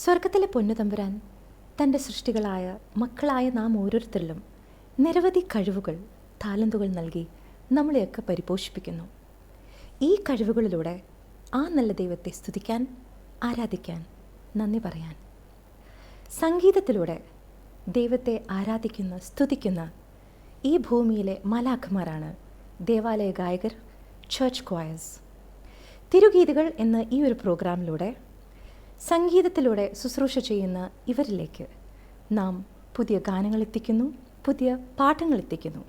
സ്വർഗത്തിലെ പൊന്നുതമ്പുരാൻ തൻ്റെ സൃഷ്ടികളായ മക്കളായ നാം ഓരോരുത്തരിലും നിരവധി കഴിവുകൾ, താലന്തുകൾ നൽകി നമ്മളെയൊക്കെ പരിപോഷിപ്പിക്കുന്നു. ഈ കഴിവുകളിലൂടെ ആ നല്ല ദൈവത്തെ സ്തുതിക്കാൻ, ആരാധിക്കാൻ, നന്ദി പറയാൻ, സംഗീതത്തിലൂടെ ദൈവത്തെ ആരാധിക്കുന്ന, സ്തുതിക്കുന്ന ഈ ഭൂമിയിലെ മാലാഖമാരാണ് ദേവാലയ ഗായകർ, ചർച്ച് ക്വയേഴ്സ്. തിരുഗീതികൾ എന്ന ഈ ഒരു പ്രോഗ്രാമിലൂടെ സംഗീതത്തിലൂടെ ശുശ്രൂഷ ചെയ്യുന്ന ഇവരിലേക്ക് നാം പുതിയ ഗാനങ്ങൾ എത്തിക്കുന്നു, പുതിയ പാഠങ്ങൾ എത്തിക്കുന്നു.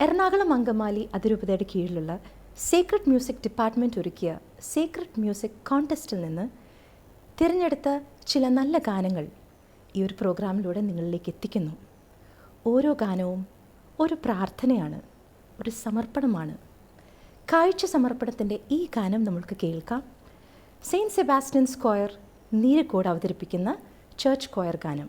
എറണാകുളം അങ്കമാലി അതിരൂപതയുടെ കീഴിലുള്ള സേക്രഡ് മ്യൂസിക് ഡിപ്പാർട്ട്മെൻറ്റ് ഒരുക്കിയ സേക്രഡ് മ്യൂസിക് കോൺടെസ്റ്റിൽ നിന്ന് തിരഞ്ഞെടുത്ത ചില നല്ല ഗാനങ്ങൾ ഈ ഒരു പ്രോഗ്രാമിലൂടെ നിങ്ങളിലേക്ക് എത്തിക്കുന്നു. ഓരോ ഗാനവും ഒരു പ്രാർത്ഥനയാണ്, ഒരു സമർപ്പണമാണ്. കാഴ്ച സമർപ്പണത്തിൻ്റെ ഈ ഗാനം നമ്മൾക്ക് കേൾക്കാം. സെയിൻറ്റ് സെബാസ്റ്റ്യൻസ് ക്വയർ നീരക്കോട് അവതരിപ്പിക്കുന്ന ചർച്ച് ക്വയർ ഗാനം.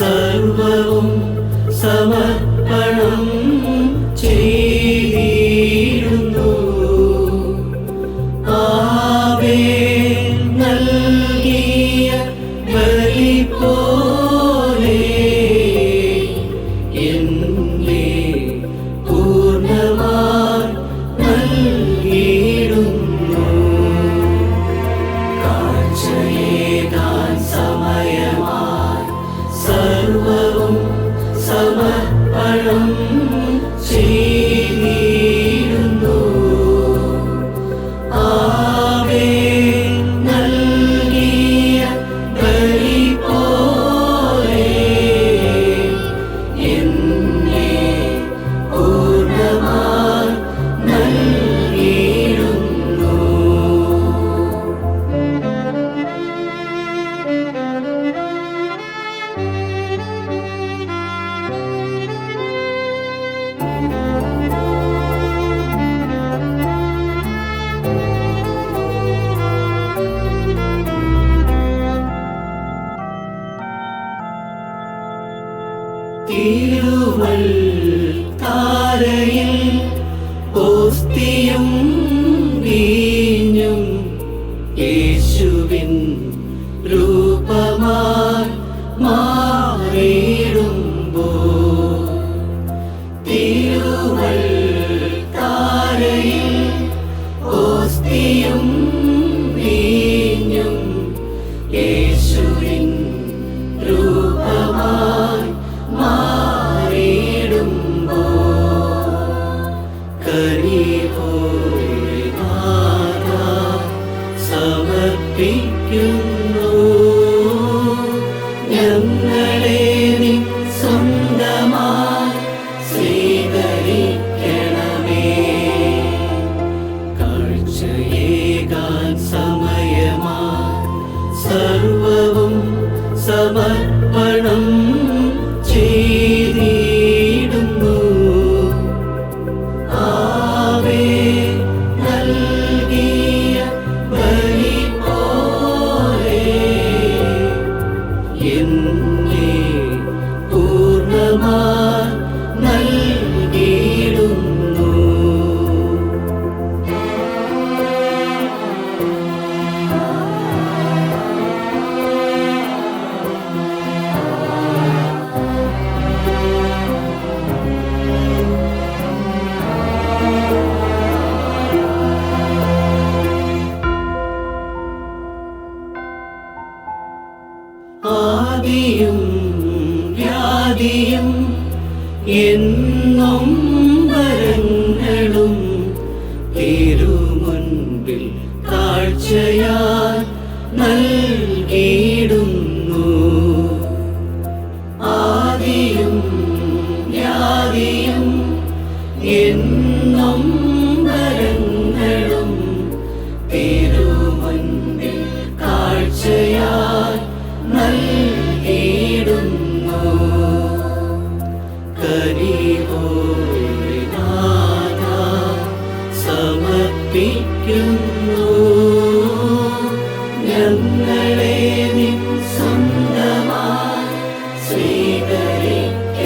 സർവവും സമർപ്പണം ചെയ്തിടുന്നു. ആബേൽ നൽകിയ ബലി പോലെ എന്നെ പൂർണ്ണമായി നൽകിയിടുന്നു. കാഴ്ചയേകാൻ സമയമായി സർവവും സമർപ്പണം ചെയ്തിടുന്നു. ആബേൽ നൽകിയ ബലി പോലെ എന്നെ പൂർണ്ണമായി നൽകിയിടുന്നു. തിരുവൽത്താരയിൽ ഓസ്തിയും വീഞ്ഞും യേശുവിൻ രൂപമായി മാറിയിടുമ്പോൾ, തിരുവൽത്താരയിൽ ഓസ്തിയും വീഞ്ഞും യേശുവിൻ രൂപമായി സമർപ്പിക്കുന്നു. ഞങ്ങളെ നീ സ്വന്തമായി സ്വീകരിക്കണമേ. കാഴ്ചയേകാൻ സമയമായി സർവവും സമർപ്പണം ചെയ്തിടുന്നു. ആബേൽ നൽകിയ ബലി പോലെ എന്നെ പൂർണ്ണമായി നൽകിയിടുന്നു. ആദിയും വ്യാധിയും എന്നും വരങ്ങളും തിരുമുൻപിൽ കാഴ്ചയായി നൽകിയിടുന്നു. ആദിയും വ്യാധിയും എന്നും സ്വീകരിക്കണമേ.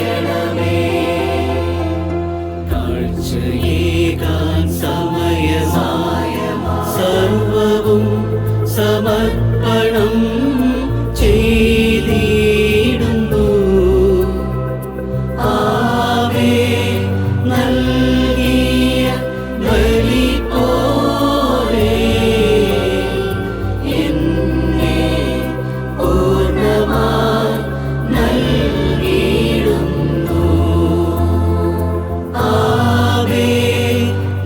കാഴ്ചയേകാൻ സമയമായ സർവവും സമർപ്പണം ചെയ്തിടുന്നു. ആവേ നൽകിയ ബലി പോലെ എന്നെ പൂർണ്ണമായി നൽകിയിടുന്നു. ആവേ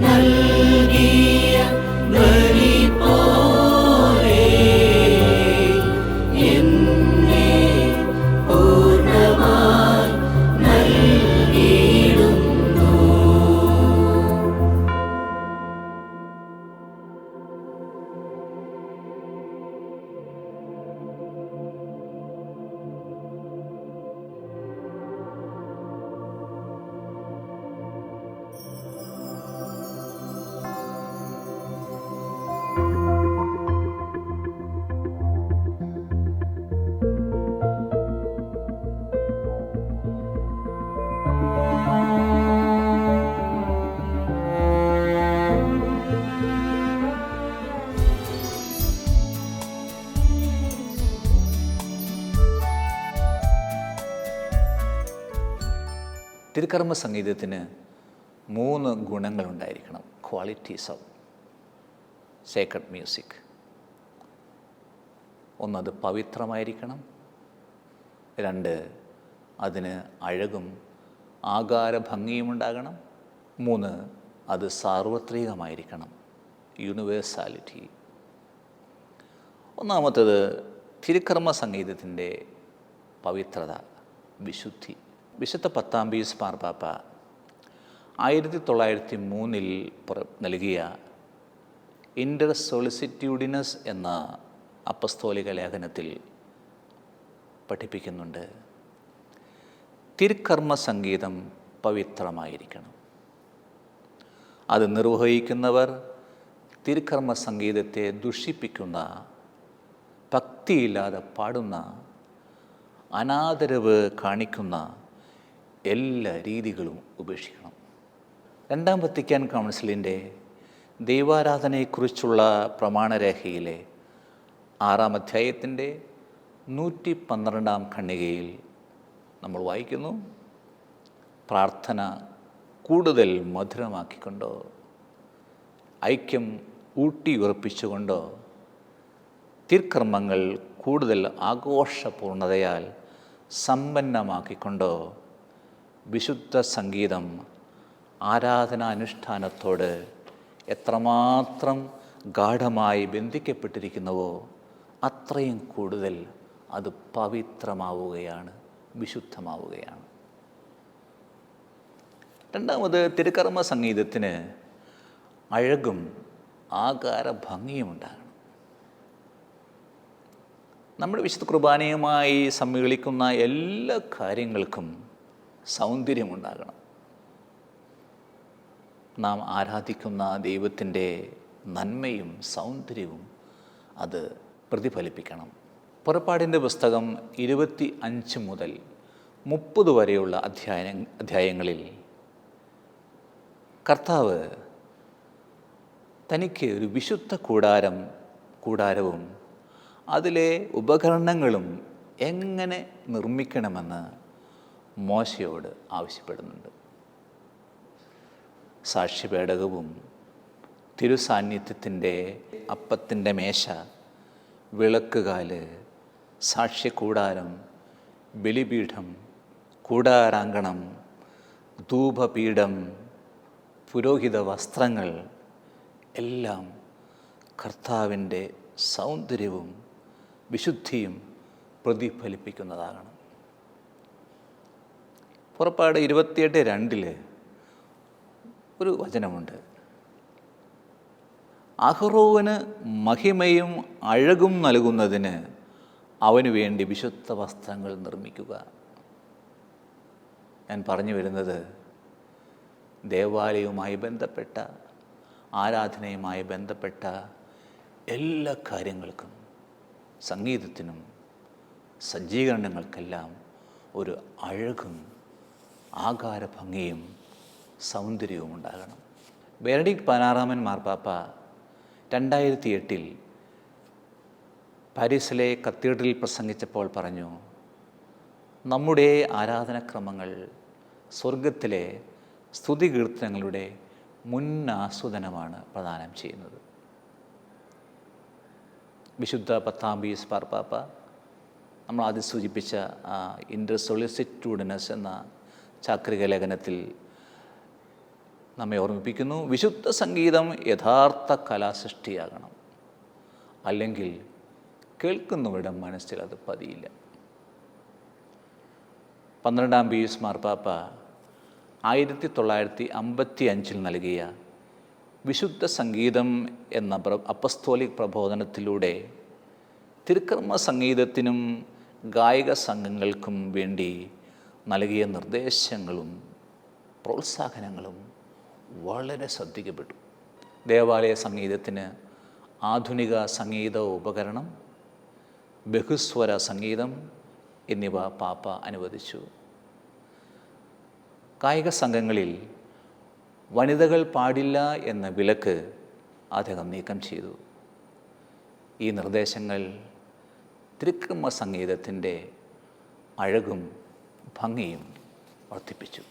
നൽകിയ ബലി പോലെ എന്നെ പൂർണ്ണമായി നൽകിയിടുന്നു. തിരുക്കർമ്മ സംഗീതത്തിന് 3 ഗുണങ്ങളുണ്ടായിരിക്കണം. Qualities of sacred music. ഒന്ന്, അത് പവിത്രമായിരിക്കണം. 2, അതിന് അഴകും ആകാരഭംഗിയും ഉണ്ടാകണം. 3, അത് സാർവത്രികമായിരിക്കണം, യൂണിവേഴ്സാലിറ്റി. ഒന്നാമത്തേത് തിരുക്കർമ്മ സംഗീതത്തിൻ്റെ പവിത്രത, വിശുദ്ധി. വിശുദ്ധ 10-ാം പീസ് മാർപ്പാപ്പ 1903 നൽകിയ ഇൻ്റർ സോളിസിറ്റ്യൂഡിനസ് എന്ന അപ്പസ്തോലിക ലേഖനത്തിൽ പഠിപ്പിക്കുന്നുണ്ട്, തിരുക്കർമ്മ സംഗീതം പവിത്രമായിരിക്കണം. അത് നിർവഹിക്കുന്നവർ തിരുക്കർമ്മ സംഗീതത്തെ ദുഷിപ്പിക്കുന്ന, ഭക്തിയില്ലാതെ പാടുന്ന, അനാദരവ് കാണിക്കുന്ന എല്ലാ രീതികളും ഉപേക്ഷിക്കണം. 2-ാം വത്തിക്കാൻ കൗൺസിലിൻ്റെ ദൈവാരാധനയെക്കുറിച്ചുള്ള പ്രമാണരേഖയിലെ 6-ാം അധ്യായത്തിൻ്റെ 112-ാം ഖണ്ഡികയിൽ നമ്മൾ വായിക്കുന്നു, പ്രാർത്ഥന കൂടുതൽ മധുരമാക്കിക്കൊണ്ടോ, ഐക്യം ഊട്ടിയുറപ്പിച്ചുകൊണ്ടോ, തിരുക്കർമ്മങ്ങൾ കൂടുതൽ ആഘോഷപൂർണതയാൽ സമ്പന്നമാക്കിക്കൊണ്ടോ വിശുദ്ധ സംഗീതം ആരാധനാനുഷ്ഠാനത്തോട് എത്രമാത്രം ഗാഢമായി ബന്ധിക്കപ്പെട്ടിരിക്കുന്നുവോ അത്രയും കൂടുതൽ അത് പവിത്രമാവുകയാണ്, വിശുദ്ധമാവുകയാണ്. 2-ാമത്, തിരുക്കർമ്മ സംഗീതത്തിന് അഴകും ആകാരഭംഗിയും ഉണ്ടാകണം. നമ്മുടെ വിശുദ്ധ കുർബാനയുമായി സമ്മേളിക്കുന്ന എല്ലാ കാര്യങ്ങൾക്കും സൗന്ദര്യമുണ്ടാകണം. നാം ആരാധിക്കുന്ന ദൈവത്തിൻ്റെ നന്മയും സൗന്ദര്യവും അത് പ്രതിഫലിപ്പിക്കണം. പുറപ്പാടിൻ്റെ പുസ്തകം 25 മുതൽ 30 വരെയുള്ള അധ്യായങ്ങളിൽ കർത്താവ് തനിക്ക് ഒരു വിശുദ്ധ കൂടാരവും അതിലെ ഉപകരണങ്ങളും എങ്ങനെ നിർമ്മിക്കണമെന്ന് മോശയോട് ആവശ്യപ്പെടുന്നുണ്ട്. സാക്ഷ്യപേടകവും തിരുസാന്നിധ്യത്തിൻ്റെ അപ്പത്തിൻ്റെ മേശ, വിളക്കുകാല്, സാക്ഷ്യകൂടാരം, ബലിപീഠം, കൂടാരാങ്കണം, ധൂപപീഠം, പുരോഹിത വസ്ത്രങ്ങൾ എല്ലാം കർത്താവിൻ്റെ സൗന്ദര്യവും വിശുദ്ധിയും പ്രതിഫലിപ്പിക്കുന്നതാകണം. പുറപ്പാട് 28:2 ഒരു വചനമുണ്ട്, അഹ്റോന് മഹിമയും അഴകും നൽകുന്നതിന് അവന് വേണ്ടി വിശുദ്ധ വസ്ത്രങ്ങൾ നിർമ്മിക്കുക. ഞാൻ പറഞ്ഞു വരുന്നത് ദേവാലയവുമായി ബന്ധപ്പെട്ട, ആരാധനയുമായി ബന്ധപ്പെട്ട എല്ലാ കാര്യങ്ങൾക്കും, സംഗീതത്തിനും സജ്ജീകരണങ്ങൾക്കെല്ലാം ഒരു അഴകും ആകാരഭംഗിയും സൗന്ദര്യവും ഉണ്ടാകണം. ബെനഡിക്ട് 16 മാർപ്പാപ്പ 2008 പാരീസിലെ കത്തീഡ്രലിൽ പ്രസംഗിച്ചപ്പോൾ പറഞ്ഞു, നമ്മുടെ ആരാധനാക്രമങ്ങൾ സ്വർഗത്തിലെ സ്തുതികീർത്തനങ്ങളുടെ മുന്നാസ്വാദനമാണ് പ്രദാനം ചെയ്യുന്നത്. വിശുദ്ധ 10 പീസ് മാർപ്പാപ്പ നമ്മൾ ആദ്യം സൂചിപ്പിച്ച ഇൻ്റർ സൊളിസിറ്റ്യൂഡിനസ് എന്ന ചാക്രിക ലേഖനത്തിൽ നമ്മെ ഓർമ്മിപ്പിക്കുന്നു, വിശുദ്ധ സംഗീതം യഥാർത്ഥ കലാസൃഷ്ടിയാകണം, അല്ലെങ്കിൽ കേൾക്കുന്നവരുടെ മനസ്സിൽ അത് പതിയില്ല. 12 പീസ് മാർപ്പാപ്പ 1955 നൽകിയ വിശുദ്ധ സംഗീതം എന്ന അപ്പസ്തോലിക് പ്രബോധനത്തിലൂടെ തിരുക്കർമ്മ സംഗീതത്തിനും ഗായക സംഘങ്ങൾക്കും വേണ്ടി നൽകിയ നിർദ്ദേശങ്ങളും പ്രോത്സാഹനങ്ങളും വളരെ ശ്രദ്ധിക്കപ്പെട്ടു. ദേവാലയ സംഗീതത്തിന് ആധുനിക സംഗീത ഉപകരണം, ബഹുസ്വര സംഗീതം എന്നിവ പാപ്പ അനുവദിച്ചു. കായിക സംഘങ്ങളിൽ വനിതകൾ പാടില്ല എന്ന വിലക്ക് അദ്ദേഹം നീക്കം ചെയ്തു. ഈ നിർദ്ദേശങ്ങൾ തിരുക്കർമ്മ സംഗീതത്തിൻ്റെ അഴകും ഭംഗിയും വർദ്ധിപ്പിച്ചു.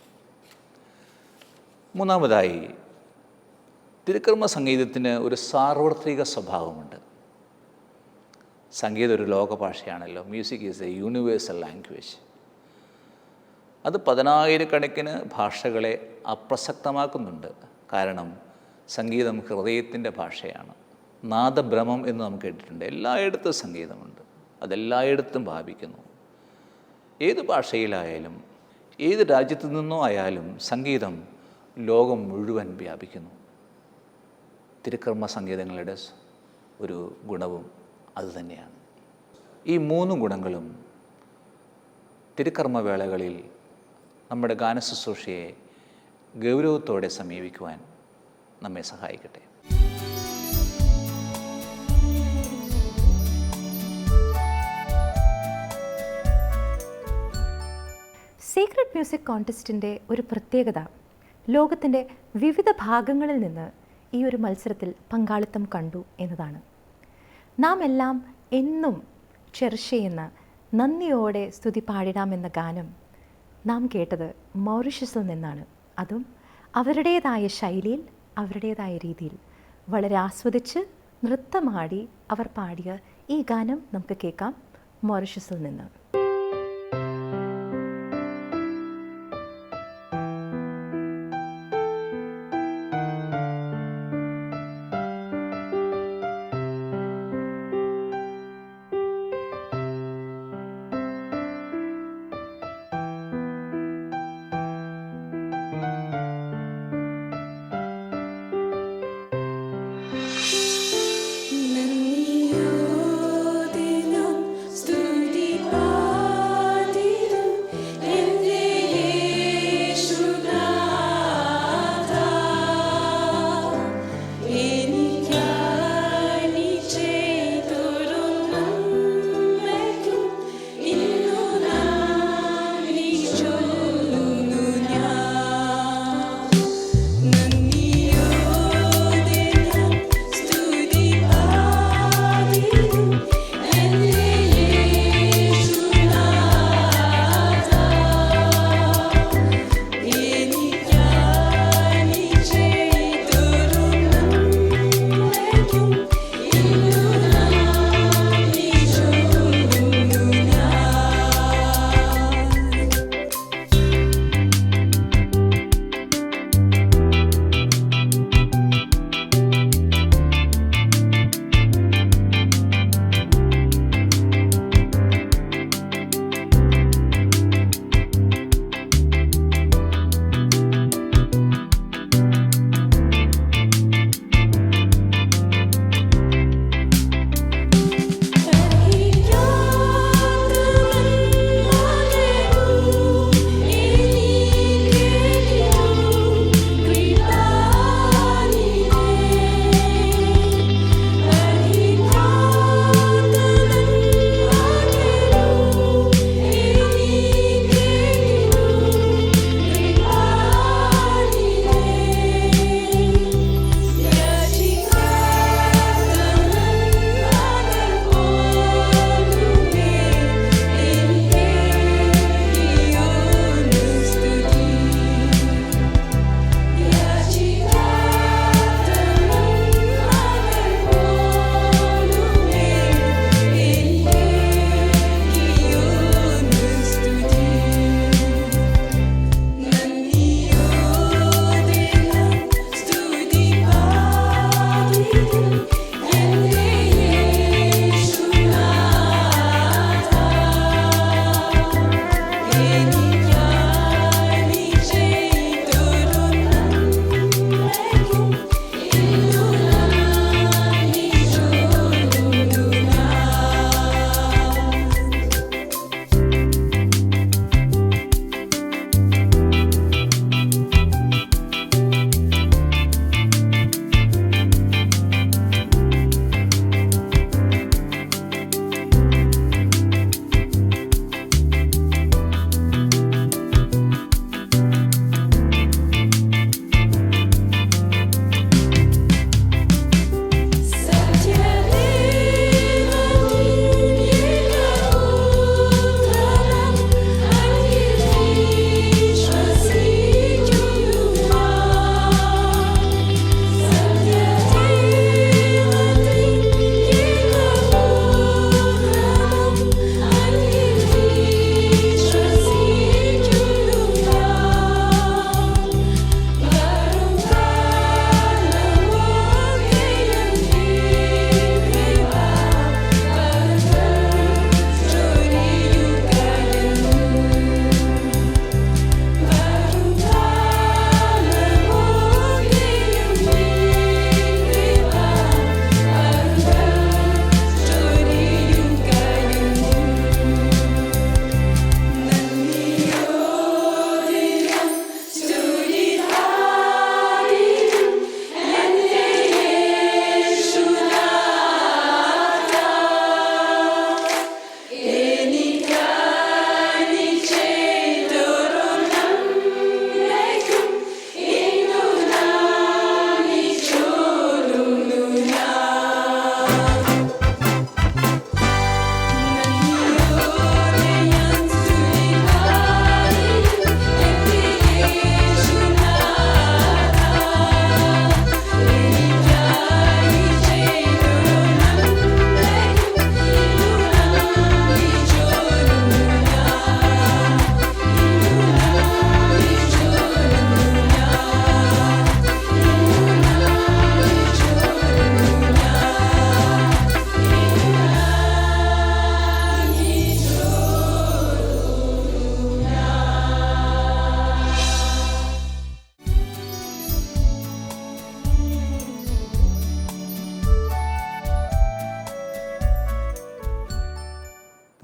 മൂന്നാമതായി, തിരുക്കർമ്മ സംഗീതത്തിന് ഒരു സാർവത്രിക സ്വഭാവമുണ്ട്. സംഗീതം ഒരു ലോകഭാഷയാണല്ലോ. Music is a universal language. അത് 10,000-കണക്കിന് ഭാഷകളെ അപ്രസക്തമാക്കുന്നുണ്ട്. കാരണം സംഗീതം ഹൃദയത്തിൻ്റെ ഭാഷയാണ്. നാദബ്രഹ്മം എന്ന് നമുക്ക് കേട്ടിട്ടുണ്ട്. എല്ലായിടത്തും സംഗീതമുണ്ട്, അതെല്ലായിടത്തും വ്യാപിക്കുന്നു. ഏത് ഭാഷയിലായാലും ഏത് രാജ്യത്തു നിന്നോ ആയാലും സംഗീതം ലോകം മുഴുവൻ വ്യാപിക്കുന്നു. തിരുക്കർമ്മ സംഗീതങ്ങളുടെ ഒരു ഗുണവും അതുതന്നെയാണ്. ഈ 3 ഗുണങ്ങളും തിരുക്കർമ്മവേളകളിൽ നമ്മുടെ ഗാനശുശ്രൂഷയെ ഗൗരവത്തോടെ സമീപിക്കുവാൻ നമ്മെ സഹായിക്കട്ടെ. സീക്രട്ട് മ്യൂസിക് കോൺടെസ്റ്റിൻ്റെ ഒരു പ്രത്യേകത ലോകത്തിൻ്റെ വിവിധ ഭാഗങ്ങളിൽ നിന്ന് ഈ ഒരു മത്സരത്തിൽ പങ്കാളിത്തം കണ്ടു എന്നതാണ്. നാം എല്ലാം എന്നും ചെറിഷ് ചെയ്യുന്ന നന്ദിയോടെ സ്തുതി പാടിടാമെന്ന ഗാനം നാം കേട്ടത് മൗറീഷ്യസിൽ നിന്നാണ്. അതും അവരുടേതായ ശൈലിയിൽ, അവരുടേതായ രീതിയിൽ വളരെ ആസ്വദിച്ച് നൃത്തമാടി അവർ പാടിയ ഈ ഗാനം നമുക്ക് കേൾക്കാം മൗറീഷ്യസിൽ നിന്ന്. നന്ദിയോടെ നാം സ്തുതി പാടും.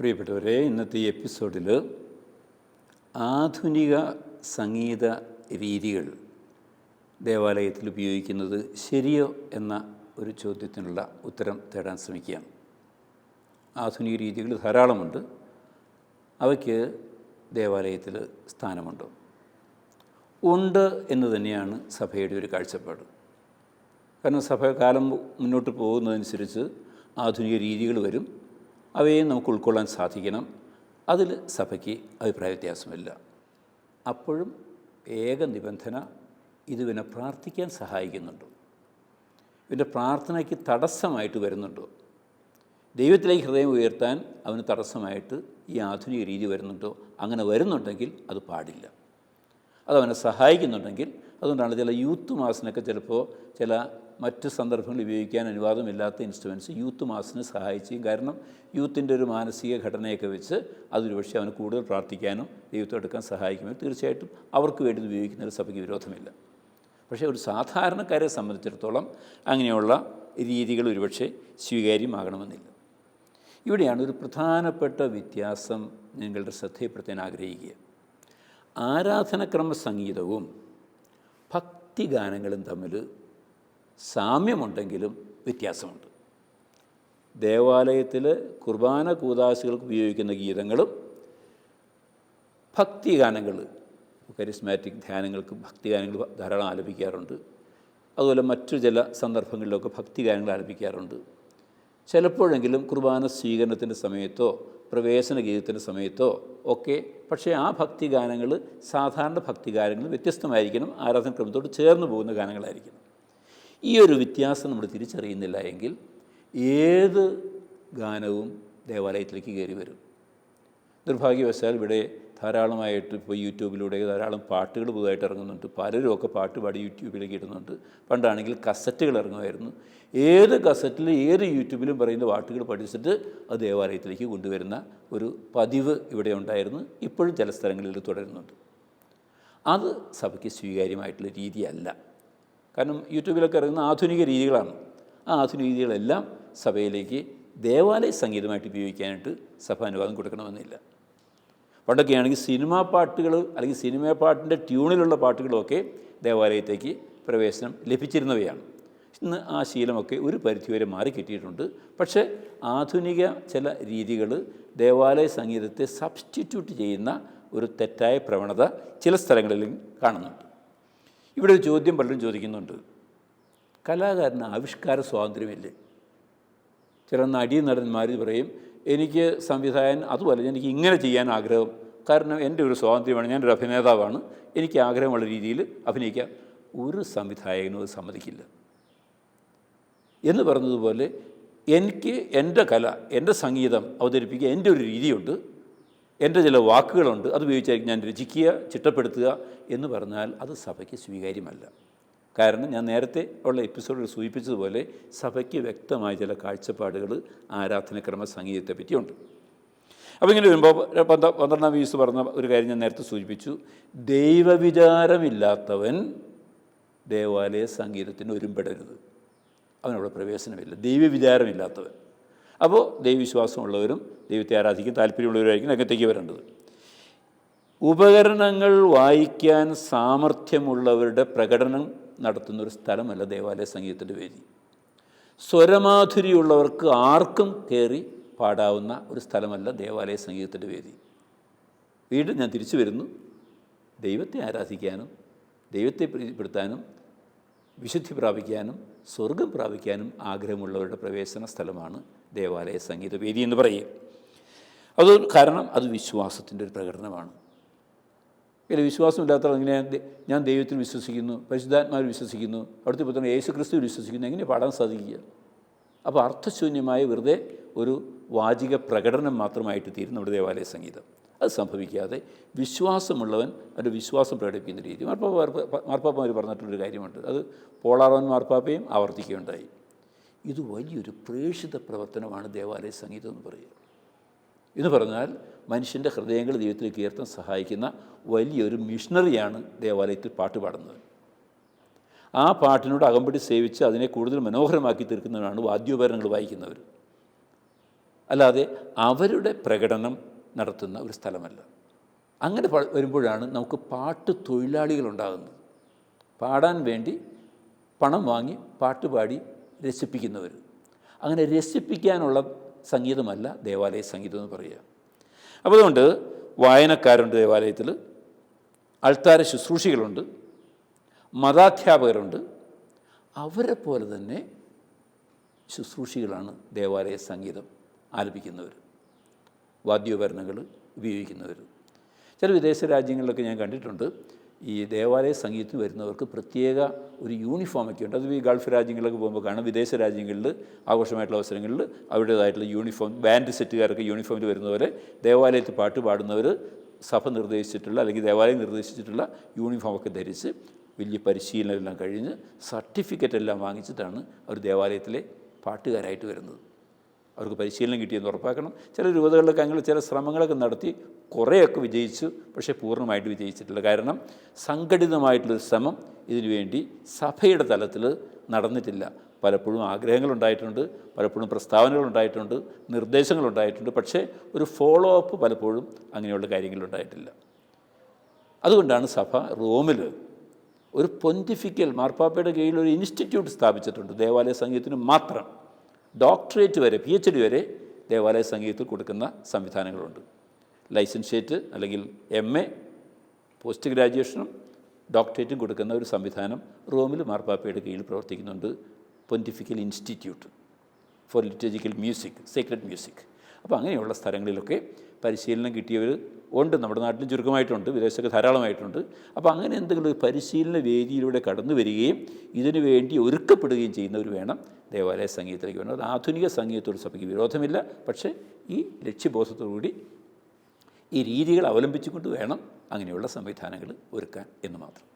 പ്രിയപ്പെട്ടവരെ, ഇന്നത്തെ ഈ എപ്പിസോഡിൽ ആധുനിക സംഗീത രീതികൾ ദേവാലയത്തിൽ ഉപയോഗിക്കുന്നത് ശരിയോ എന്ന ഒരു ചോദ്യത്തിനുള്ള ഉത്തരം തേടാൻ ശ്രമിക്കുകയാണ്. ആധുനിക രീതികൾ ധാരാളമുണ്ട്. അവയ്ക്ക് ദേവാലയത്തിൽ സ്ഥാനമുണ്ടോ? ഉണ്ട് എന്ന് തന്നെയാണ് സഭയുടെ ഒരു കാഴ്ചപ്പാട്. കാരണം സഭ കാലം മുന്നോട്ട് പോകുന്നതനുസരിച്ച് ആധുനിക രീതികൾ വരും. അവയെ നമുക്ക് ഉൾക്കൊള്ളാൻ സാധിക്കണം. അതിൽ സഭയ്ക്ക് അഭിപ്രായ വ്യത്യാസമില്ല. അപ്പോഴും ഏക നിബന്ധന, ഇത് പിന്നെ പ്രാർത്ഥിക്കാൻ സഹായിക്കുന്നുണ്ടോ, ഇതിൻ്റെ പ്രാർത്ഥനയ്ക്ക് തടസ്സമായിട്ട് വരുന്നുണ്ടോ, ദൈവത്തിലേക്ക് ഹൃദയം ഉയർത്താൻ അവന് തടസ്സമായിട്ട് ഈ ആധുനിക രീതി വരുന്നുണ്ടോ? അങ്ങനെ വരുന്നുണ്ടെങ്കിൽ അത് പാടില്ല. അതവനെ സഹായിക്കുന്നുണ്ടെങ്കിൽ, അതുകൊണ്ടാണ് ചില യൂത്ത് മാസിനൊക്കെ ചിലപ്പോൾ ചില മറ്റ് സന്ദർഭങ്ങളിൽ ഉപയോഗിക്കാൻ അനുവാദമില്ലാത്ത ഇൻസ്ട്രുമെൻറ്റ്സ് യൂത്ത് മാസിന് സഹായിച്ചു. കാരണം യൂത്തിൻ്റെ ഒരു മാനസിക ഘടനയൊക്കെ വെച്ച് അതൊരു പക്ഷേ അവന് കൂടുതൽ പ്രാർത്ഥിക്കാനും ദൈവത്തോടെടുക്കാൻ സഹായിക്കുമെങ്കിൽ തീർച്ചയായിട്ടും അവർക്ക് വേണ്ടി ഉപയോഗിക്കുന്നതിൽ സഭയ്ക്ക് വിരോധമില്ല. പക്ഷേ ഒരു സാധാരണക്കാരെ സംബന്ധിച്ചിടത്തോളം അങ്ങനെയുള്ള രീതികൾ ഒരുപക്ഷെ സ്വീകാര്യമാകണമെന്നില്ല. ഇവിടെയാണ് ഒരു പ്രധാനപ്പെട്ട വ്യത്യാസം നിങ്ങളുടെ ശ്രദ്ധയിൽപ്പെടുത്താൻ ആഗ്രഹിക്കുക. ആരാധനക്രമ സംഗീതവും ഭക്തിഗാനങ്ങളും തമ്മിൽ സാമ്യമുണ്ടെങ്കിലും വ്യത്യാസമുണ്ട്. ദേവാലയത്തിൽ കുർബാന കൂദാശകൾക്ക് ഉപയോഗിക്കുന്ന ഗീതങ്ങളും ഭക്തിഗാനങ്ങൾ, കരിസ്മാറ്റിക് ധ്യാനങ്ങൾക്ക് ഭക്തിഗാനങ്ങൾ ധാരാളം ആലപിക്കാറുണ്ട്. അതുപോലെ മറ്റു ചില സന്ദർഭങ്ങളിലൊക്കെ ഭക്തിഗാനങ്ങൾ ആലപിക്കാറുണ്ട്. ചിലപ്പോഴെങ്കിലും കുർബാന സ്വീകരണത്തിൻ്റെ സമയത്തോ പ്രവേശന ഗീതത്തിൻ്റെ സമയത്തോ ഒക്കെ. പക്ഷേ ആ ഭക്തിഗാനങ്ങൾ സാധാരണ ഭക്തിഗാനങ്ങൾ വ്യത്യസ്തമായിരിക്കണം, ആരാധനക്രമത്തോട് ചേർന്ന് പോകുന്ന ഗാനങ്ങളായിരിക്കണം. ഈ ഒരു വ്യത്യാസം നമ്മൾ തിരിച്ചറിയുന്നില്ല എങ്കിൽ ഏത് ഗാനവും ദേവാലയത്തിലേക്ക് കയറി വരും. നിർഭാഗ്യവശാൽ ഇവിടെ ധാരാളമായിട്ട് ഇപ്പോൾ യൂട്യൂബിലൂടെ ധാരാളം പാട്ടുകൾ പുതുതായിട്ട് ഇറങ്ങുന്നുണ്ട്. പലരും ഒക്കെ പാട്ട് പാടി യൂട്യൂബിലേക്ക് ഇടുന്നുണ്ട്. പണ്ടാണെങ്കിൽ കസറ്റുകൾ ഇറങ്ങുമായിരുന്നു. ഏത് കസറ്റിലും ഏത് യൂട്യൂബിലും പറയുന്ന പാട്ടുകൾ പഠിച്ചിട്ട് അത് ദേവാലയത്തിലേക്ക് കൊണ്ടുവരുന്ന ഒരു പതിവ് ഇവിടെ ഉണ്ടായിരുന്നു. ഇപ്പോഴും ചില സ്ഥലങ്ങളിൽ തുടരുന്നുണ്ട്. അത് സഭയ്ക്ക് സ്വീകാര്യമായിട്ടുള്ള രീതിയല്ല. കാരണം യൂട്യൂബിലൊക്കെ ഇറങ്ങുന്ന ആധുനിക രീതികളാണ്. ആ ആധുനിക രീതികളെല്ലാം സഭയിലേക്ക് ദേവാലയ സംഗീതമായിട്ട് ഉപയോഗിക്കാനായിട്ട് സഭ അനുവാദം കൊടുക്കണമെന്നില്ല. പണ്ടൊക്കെ ആണെങ്കിൽ സിനിമാ പാട്ടുകൾ അല്ലെങ്കിൽ സിനിമാ പാട്ടിൻ്റെ ട്യൂണിലുള്ള പാട്ടുകളൊക്കെ ദേവാലയത്തേക്ക് പ്രവേശനം ലഭിച്ചിരുന്നവയാണ്. ഇന്ന് ആ ശീലമൊക്കെ ഒരു പരിധിവരെ മാറിക്കിട്ടിയിട്ടുണ്ട്. പക്ഷേ ആധുനിക ചില രീതികൾ ദേവാലയ സംഗീതത്തെ സബ്സ്റ്റിറ്റ്യൂട്ട് ചെയ്യുന്ന ഒരു തെറ്റായ പ്രവണത ചില സ്ഥലങ്ങളിലും കാണുന്നുണ്ട്. ഇവിടെ ഒരു ചോദ്യം പലരും ചോദിക്കുന്നുണ്ട്. കലാകാരന് ആവിഷ്കാര സ്വാതന്ത്ര്യമില്ലേ? ചില നടന്മാർ പറയും, എനിക്ക് സംവിധായകൻ അതുപോലെ എനിക്ക് ഇങ്ങനെ ചെയ്യാൻ ആഗ്രഹം, കാരണം എൻ്റെ ഒരു സ്വാതന്ത്ര്യമാണ്, ഞാനൊരു അഭിനേതാവാണ്, എനിക്ക് ആഗ്രഹമുള്ള രീതിയിൽ അഭിനയിക്കാം. ഒരു സംവിധായകനും അത് സമ്മതിക്കില്ല. എന്ന് പറഞ്ഞതുപോലെ എനിക്ക് എൻ്റെ കല, എൻ്റെ സംഗീതം അവതരിപ്പിക്കുക എൻ്റെ ഒരു രീതിയുണ്ട്, എൻ്റെ ചില വാക്കുകളുണ്ട്, അത് ഉപയോഗിച്ചായിരിക്കും ഞാൻ രചിക്കുക, ചിട്ടപ്പെടുത്തുക എന്ന് പറഞ്ഞാൽ അത് സഭയ്ക്ക് സ്വീകാര്യമല്ല. കാരണം ഞാൻ നേരത്തെ ഉള്ള എപ്പിസോഡിൽ സൂചിപ്പിച്ചതുപോലെ സഭയ്ക്ക് വ്യക്തമായ ചില കാഴ്ചപ്പാടുകൾ ആരാധനക്രമ സംഗീതത്തെ പറ്റിയുണ്ട്. അപ്പോൾ ഇങ്ങനെ വരുമ്പോൾ 12-ാം വയസ്സ് പറഞ്ഞ ഒരു കാര്യം ഞാൻ നേരത്തെ സൂചിപ്പിച്ചു. ദൈവവിചാരമില്ലാത്തവൻ ദേവാലയ സംഗീതത്തിന് ഒരുമ്പെടരുത്, അവനവിടെ പ്രവേശനമില്ല. ദൈവവിചാരമില്ലാത്തവൻ. അപ്പോൾ ദൈവവിശ്വാസമുള്ളവരും ദൈവത്തെ ആരാധിക്കാൻ താല്പര്യമുള്ളവരായിരിക്കും രംഗത്തേക്ക് വരേണ്ടത്. ഉപകരണങ്ങൾ വായിക്കാൻ സാമർഥ്യമുള്ളവരുടെ പ്രകടനം നടത്തുന്നൊരു സ്ഥലമല്ല ദേവാലയ സംഗീതത്തിൻ്റെ വേദി. സ്വരമാധുരിയുള്ളവർക്ക് ആർക്കും കയറി പാടാവുന്ന ഒരു സ്ഥലമല്ല ദേവാലയ സംഗീതത്തിൻ്റെ വേദി. വീണ്ടും ഞാൻ തിരിച്ചു വരുന്നു. ദൈവത്തെ ആരാധിക്കാനും ദൈവത്തെ പ്രീതിപ്പെടുത്താനും വിശുദ്ധി പ്രാപിക്കാനും സ്വർഗം പ്രാപിക്കാനും ആഗ്രഹമുള്ളവരുടെ പ്രവേശന സ്ഥലമാണ് ദേവാലയ സംഗീത വേദി എന്ന് പറയും. അത് കാരണം അത് വിശ്വാസത്തിൻ്റെ ഒരു പ്രകടനമാണ്. ഇല്ല, വിശ്വാസമില്ലാത്തവർ എങ്ങനെയാണ് ഞാൻ ദൈവത്തിൽ വിശ്വസിക്കുന്നു, പരിശുദ്ധാത്മാവിൽ വിശ്വസിക്കുന്നു, അവിടുത്തെ പുത്രൻ യേശു ക്രിസ്തുവിൽ വിശ്വസിക്കുന്നു, എങ്ങനെ പാടാൻ സാധിക്കുക? അപ്പോൾ അർത്ഥശൂന്യമായ വെറുതെ ഒരു വാചിക പ്രകടനം മാത്രമായിട്ട് തീരും നമ്മുടെ ദേവാലയ സംഗീതം. അത് സംഭവിക്കാതെ വിശ്വാസമുള്ളവൻ അവൻ്റെ വിശ്വാസം പ്രകടിപ്പിക്കുന്ന രീതി മാർപ്പാപ്പമാർ പറഞ്ഞിട്ടുള്ളൊരു കാര്യമുണ്ട്. അത് പോളാറോൻ മാർപ്പാപ്പയും ആവർത്തിക്കുകയുണ്ടായി. ഇത് വലിയൊരു പ്രേക്ഷിത പ്രവർത്തനമാണ് ദേവാലയ സംഗീതം എന്ന് പറയുക. എന്ന് പറഞ്ഞാൽ മനുഷ്യൻ്റെ ഹൃദയങ്ങൾ ദൈവത്തിലേക്ക് ഉയർത്താൻ സഹായിക്കുന്ന വലിയൊരു മിഷണറിയാണ് ദേവാലയത്തിൽ പാട്ട് പാടുന്നത്. ആ പാട്ടിനോട് അകമ്പടി സേവിച്ച് അതിനെ കൂടുതൽ മനോഹരമാക്കി തീർക്കുന്നവരാണ് വാദ്യോപകരണങ്ങൾ വായിക്കുന്നവർ. അല്ലാതെ അവരുടെ പ്രകടനം നടത്തുന്ന ഒരു സ്ഥലമല്ല. അങ്ങനെ വരുമ്പോഴാണ് നമുക്ക് പാട്ട് തൊഴിലാളികളുണ്ടാകുന്നത്. പാടാൻ വേണ്ടി പണം വാങ്ങി പാട്ടുപാടി രസിപ്പിക്കുന്നവർ. അങ്ങനെ രസിപ്പിക്കാനുള്ള സംഗീതമല്ല ദേവാലയ സംഗീതം എന്ന് പറയുക. അപ്പോൾ അതുകൊണ്ട് വായനക്കാരുണ്ട്, ദേവാലയത്തിൽ അൾത്താര ശുശ്രൂഷികളുണ്ട്, മതാധ്യാപകരുണ്ട്. അവരെ പോലെ തന്നെ ശുശ്രൂഷികളാണ് ദേവാലയ സംഗീതം ആലപിക്കുന്നവർ, വാദ്യോപകരണങ്ങൾ ഉപയോഗിക്കുന്നവർ. ചില വിദേശ രാജ്യങ്ങളിലൊക്കെ ഞാൻ കണ്ടിട്ടുണ്ട്, ഈ ദേവാലയ സംഗീതത്തിന് വരുന്നവർക്ക് പ്രത്യേക ഒരു യൂണിഫോമൊക്കെ ഉണ്ട്. അത് ഈ ഗൾഫ് രാജ്യങ്ങളിലൊക്കെ പോകുമ്പോൾ കാണാം. വിദേശ രാജ്യങ്ങളിൽ ആഘോഷമായിട്ടുള്ള അവസരങ്ങളിൽ അവരുടേതായിട്ടുള്ള യൂണിഫോം, ബാൻഡ് സെറ്റുകാരൊക്കെ യൂണിഫോമിൽ വരുന്ന പോലെ ദേവാലയത്തിൽ പാട്ട് പാടുന്നവർ സഭ നിർദ്ദേശിച്ചിട്ടുള്ള അല്ലെങ്കിൽ ദേവാലയം നിർദ്ദേശിച്ചിട്ടുള്ള യൂണിഫോമൊക്കെ ധരിച്ച് വലിയ പരിശീലനം എല്ലാം കഴിഞ്ഞ് സർട്ടിഫിക്കറ്റ് എല്ലാം വാങ്ങിച്ചിട്ടാണ് അവർ ദേവാലയത്തിലെ പാട്ടുകാരായിട്ട് വരുന്നത്. അവർക്ക് പരിശീലനം കിട്ടിയെന്ന് ഉറപ്പാക്കണം. ചില രൂപതകളിലൊക്കെ അങ്ങനെ ചില ശ്രമങ്ങളൊക്കെ നടത്തി കുറേയൊക്കെ വിജയിച്ചു, പക്ഷേ പൂർണ്ണമായിട്ട് വിജയിച്ചിട്ടില്ല. കാരണം സംഘടിതമായിട്ടുള്ളൊരു ശ്രമം ഇതിനുവേണ്ടി സഭയുടെ തലത്തിൽ നടന്നിട്ടില്ല. പലപ്പോഴും ആഗ്രഹങ്ങളുണ്ടായിട്ടുണ്ട്, പലപ്പോഴും പ്രസ്താവനകളുണ്ടായിട്ടുണ്ട്, നിർദ്ദേശങ്ങളുണ്ടായിട്ടുണ്ട്, പക്ഷേ ഒരു ഫോളോ അപ്പ് പലപ്പോഴും അങ്ങനെയുള്ള കാര്യങ്ങളുണ്ടായിട്ടില്ല. അതുകൊണ്ടാണ് സഭ റോമിൽ ഒരു പൊന്തിഫിക്കൽ മാർപ്പാപ്പയുടെ കീഴിൽ ഒരു ഇൻസ്റ്റിറ്റ്യൂട്ട് സ്ഥാപിച്ചിട്ടുണ്ട് ദേവാലയ സംഗീതത്തിന് മാത്രം. ഡോക്ടറേറ്റ് വരെ, PhD വരെ ദേവാലയ സംഗീതത്തിൽ കൊടുക്കുന്ന സംവിധാനങ്ങളുണ്ട്. ലൈസൻഷ്യേറ്റ് അല്ലെങ്കിൽ MA, പോസ്റ്റ് ഗ്രാജുവേഷനും ഡോക്ടറേറ്റും കൊടുക്കുന്ന ഒരു സംവിധാനം റോമിൽ മാർപ്പാപ്പയുടെ കീഴിൽ പ്രവർത്തിക്കുന്നുണ്ട്. Pontifical institute four liturgical music, secret music. അപ്പോൾ അങ്ങനെയുള്ള സ്ഥലങ്ങളിലൊക്കെ പരിശീലനം കിട്ടിയവർ ഉണ്ട്. നമ്മുടെ നാട്ടിലും ചുരുക്കമായിട്ടുണ്ട്, വിദേശത്തൊക്കെ ധാരാളമായിട്ടുണ്ട്. അപ്പോൾ അങ്ങനെ എന്തെങ്കിലും ഒരു പരിശീലന വേദിയിലൂടെ കടന്നു വരികയും ഇതിനു വേണ്ടി ഒരുക്കപ്പെടുകയും ചെയ്യുന്നവർ വേണം ദേവാലയ സംഗീതത്തിലേക്ക് വേണം. അത് ആധുനിക സംഗീതത്തോട് സഭയ്ക്ക് വിരോധമില്ല, പക്ഷേ ഈ ലക്ഷ്യബോധത്തോടുകൂടി ഈ രീതികൾ അവലംബിച്ചുകൊണ്ട് വേണം അങ്ങനെയുള്ള സംവിധാനങ്ങൾ ഒരുക്കാൻ എന്ന് മാത്രം.